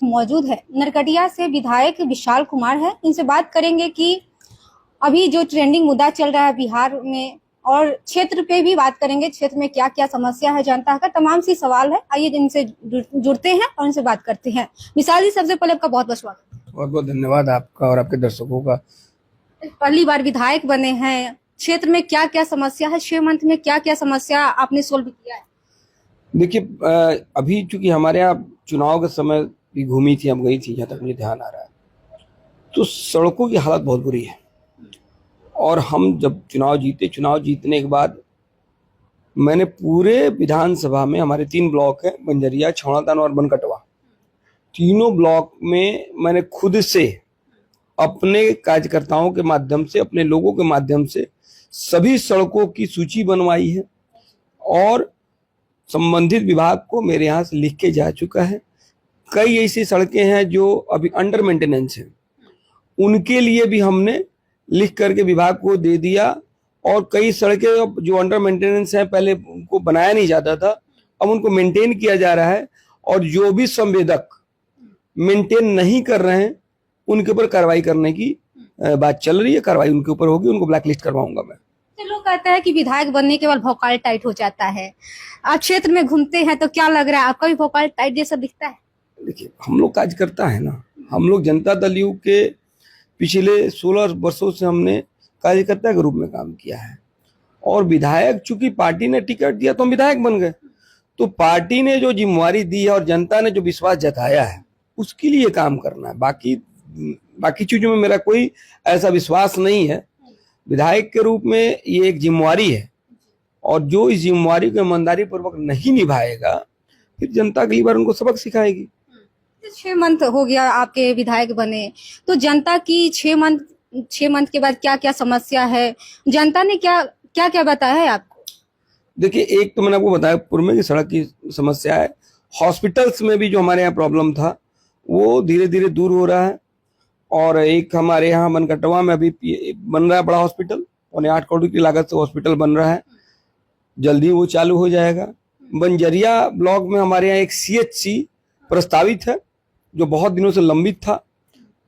मौजूद है। नरकटिया से विधायक विशाल कुमार है, इनसे बात करेंगे कि अभी जो ट्रेंडिंग मुद्दा चल रहा है बिहार में, और क्षेत्र पे भी बात करेंगे, क्षेत्र में क्या क्या समस्या है, जनता का तमाम सी सवाल है। आइए इनसे जुड़ते हैं और इनसे बात करते हैं। विशाल जी, सबसे पहले आपका बहुत बहुत स्वागत। बहुत बहुत धन्यवाद आपका और आपके दर्शकों का। पहली बार विधायक बने हैं, क्षेत्र में क्या क्या समस्या है, 6 मंथ में क्या क्या समस्या आपने सोल्व किया है? देखिए, अभी चूंकि हमारे यहाँ चुनाव के समय भी घूमी थी, हम गई थी, जहाँ तक मुझे ध्यान आ रहा है, तो सड़कों की हालत बहुत बुरी है। और हम जब चुनाव जीतने के बाद मैंने पूरे विधानसभा में, हमारे 3 ब्लॉक हैं, बंजरिया, छौड़ादानो और बनकटवा, तीनों ब्लॉक में मैंने खुद से अपने कार्यकर्ताओं के माध्यम से, अपने लोगों के माध्यम से सभी सड़कों की सूची बनवाई है और संबंधित विभाग को मेरे यहाँ से लिख के जा चुका है। कई ऐसी सड़कें हैं जो अभी अंडर मेंटेनेंस हैं, उनके लिए भी हमने लिख करके विभाग को दे दिया। और कई सड़कें जो अंडर मेंटेनेंस हैं, पहले उनको बनाया नहीं जाता था, अब उनको मेंटेन किया जा रहा है। और जो भी संवेदक मेंटेन नहीं कर रहे हैं उनके ऊपर कार्रवाई करने की बात चल रही है। कार्रवाई उनके ऊपर होगी, उनको ब्लैकलिस्ट करवाऊंगा मैं। लोग कहते हैं कि विधायक बनने के बाद भोकाल टाइट हो जाता है। आप क्षेत्र में घूमते हैं तो क्या लग रहा है, आपका भी भोकाल टाइट जैसा दिखता है? देखिए, हम लोग कार्यकर्ता है ना, हम लोग जनता दल यू के पिछले 16 वर्षों से हमने कार्यकर्ता के रूप में काम किया है। और विधायक, चूंकि पार्टी ने टिकट दिया तो हम विधायक बन गए, तो पार्टी ने जो जिम्मेवारी दी है और जनता ने जो विश्वास जताया है उसके लिए काम करना है। बाकी चीजों में मेरा कोई ऐसा विश्वास नहीं है। विधायक के रूप में ये एक जिम्मेवारी है, और जो इस जिम्मेवारी को ईमानदारी पूर्वक नहीं निभाएगा, फिर जनता अगली बार उनको सबक सिखाएगी। 6 मंथ हो गया आपके विधायक बने, तो जनता की 6 मंथ के बाद क्या क्या समस्या है, जनता ने क्या क्या क्या बताया है आपको? देखिए, एक तो मैंने आपको बताया पूर्व में कि सड़क की समस्या है। हॉस्पिटल्स में भी जो हमारे यहाँ प्रॉब्लम था वो धीरे धीरे दूर हो रहा है। और एक हमारे यहाँ बनकटवा में अभी बन रहा है बड़ा हॉस्पिटल, 8.25 करोड़ की लागत से हॉस्पिटल बन रहा है, जल्दी वो चालू हो जाएगा। बंजरिया ब्लॉक में हमारे यहाँ एक CHC प्रस्तावित है जो बहुत दिनों से लंबित था,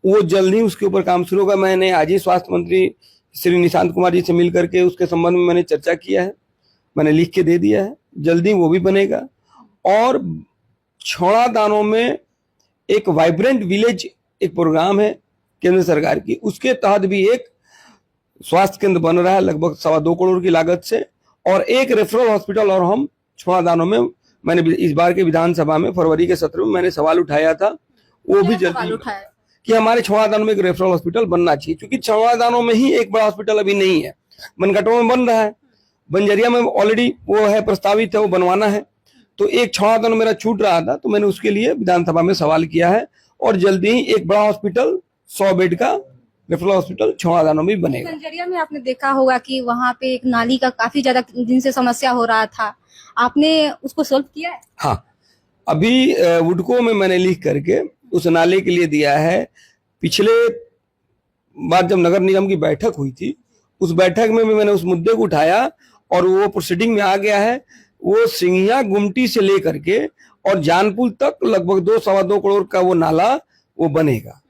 वो जल्दी उसके ऊपर काम शुरू होगा। मैंने आज ही स्वास्थ्य मंत्री श्री निशांत कुमार जी से मिल करके उसके संबंध में मैंने चर्चा किया है, मैंने लिख के दे दिया है, जल्दी वो भी बनेगा। और छौड़ादानो में एक वाइब्रेंट विलेज एक प्रोग्राम है केंद्र सरकार की, उसके तहत भी एक स्वास्थ्य केंद्र बन रहा है लगभग 2.25 करोड़ की लागत से, और एक रेफरल हॉस्पिटल। और हम छौड़ादानो में, मैंने इस बार के विधानसभा में फरवरी के सत्र में मैंने सवाल उठाया था, वो भी जल्दी कि हमारे छौड़ादानो में एक रेफरल हॉस्पिटल बनना चाहिए, क्योंकि छौड़ादानो में ही एक बड़ा हॉस्पिटल अभी नहीं है। बनकटवा में बन रहा है, बंजरिया में ऑलरेडी वो है, प्रस्तावित है, वो बनवाना है। तो एक छौड़ादानो मेरा छूट रहा था, तो मैंने उसके लिए विधानसभा में सवाल किया है, और जल्दी ही एक बड़ा हॉस्पिटल 100 बेड का रेफरल हॉस्पिटल छौड़ादानो में बनेगा। बंजरिया में आपने देखा होगा कि वहाँ पे एक नाली का काफी ज्यादा दिन से समस्या हो रहा था, आपने उसको सोल्व किया है? हाँ, अभी वुडको में मैंने लिख करके उस नाले के लिए दिया है। पिछले बार जब नगर निगम की बैठक हुई थी, उस बैठक में भी मैंने उस मुद्दे को उठाया और वो प्रोसीडिंग में आ गया है। वो सिंघिया गुमटी से लेकर के और जानपुर तक लगभग 2-2.25 करोड़ का वो नाला वो बनेगा।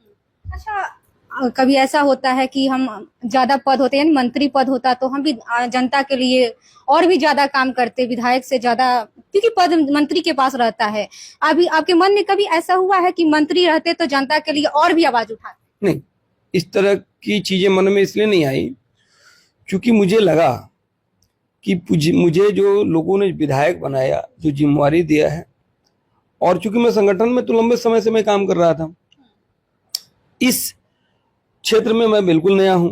अच्छा, कभी ऐसा होता है कि हम ज्यादा पद होते हैं, मंत्री पद होता, तो हम भी जनता के लिए और भी ज्यादा काम करते, विधायक से ज्यादा, क्योंकि पद मंत्री के पास रहता है। अभी आपके मन में कभी ऐसा हुआ है कि मंत्री रहते तो जनता के लिए और भी आवाज उठाते? नहीं, इस तरह की चीजें मन में इसलिए नहीं आई क्योंकि मुझे लगा कि मुझे जो लोगों ने विधायक बनाया, जो जिम्मेवारी दिया है, और चूंकि मैं संगठन में तो लंबे समय से मैं काम कर रहा था, इस क्षेत्र में मैं बिल्कुल नया हूं,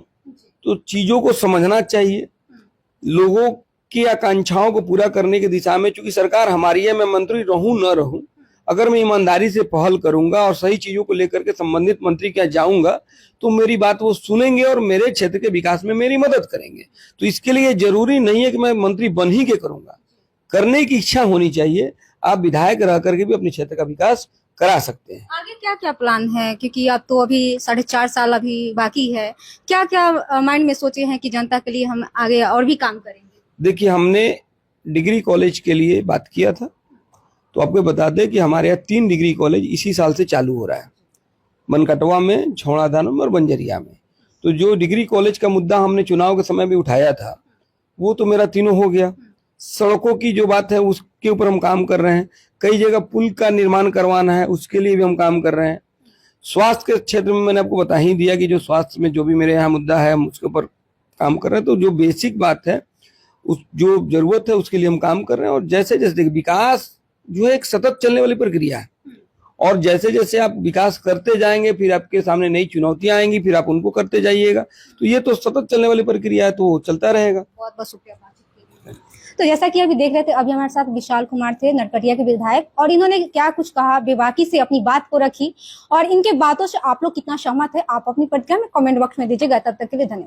तो चीजों को समझना चाहिए। लोगों की आकांक्षाओं को पूरा करने की दिशा में, चूंकि सरकार हमारी है, मैं मंत्री रहूं न रहूं, अगर मैं ईमानदारी से पहल करूंगा और सही चीजों को लेकर के संबंधित मंत्री के यहाँ जाऊंगा, तो मेरी बात वो सुनेंगे और मेरे क्षेत्र के विकास में मेरी मदद करेंगे। तो इसके लिए जरूरी नहीं है कि मैं मंत्री बन ही के करूंगा, करने की इच्छा होनी चाहिए। आप विधायक रह करके भी अपने क्षेत्र का विकास करा सकते हैं। आगे क्या क्या प्लान है, क्योंकि अब तो अभी 4.5 साल अभी बाकी है, क्या क्या माइंड में सोचे हैं कि जनता के लिए हम आगे और भी काम करेंगे? देखिए, हमने डिग्री कॉलेज के लिए बात किया था, तो आपको बता दें कि हमारे यहाँ 3 डिग्री कॉलेज इसी साल से चालू हो रहा है, मनकटवा में, छौड़ादानो में और बंजरिया में। तो जो डिग्री कॉलेज का मुद्दा हमने चुनाव के समय भी उठाया था वो तो मेरा तीनों हो गया। सड़कों की जो बात है उसके ऊपर हम काम कर रहे हैं, कई जगह पुल का निर्माण करवाना है उसके लिए भी हम काम कर रहे हैं। स्वास्थ्य के क्षेत्र में मैंने आपको बता ही दिया कि जो स्वास्थ्य में जो भी मेरे यहाँ मुद्दा है हम उसके ऊपर काम कर रहे हैं। तो जो बेसिक बात है उस जो जरूरत है उसके लिए हम काम कर रहे हैं। और जैसे जैसे विकास जो है एक सतत चलने वाली प्रक्रिया है, और जैसे जैसे आप विकास करते जाएंगे फिर आपके सामने नई चुनौतियां आएंगी, फिर आप उनको करते जाइएगा। तो ये तो सतत चलने वाली प्रक्रिया है, तो चलता रहेगा। बहुत बहुत शुक्रिया बातचीत के लिए। तो जैसा कि अभी देख रहे थे, अभी हमारे साथ विशाल कुमार थे, नरकटिया के विधायक, और इन्होंने क्या कुछ कहा, बेबाकी से अपनी बात को रखी, और इनके बातों से आप लोग कितना सहमत है आप अपनी प्रतिक्रिया में कमेंट बॉक्स में दीजिएगा। तब तक के लिए धन्यवाद।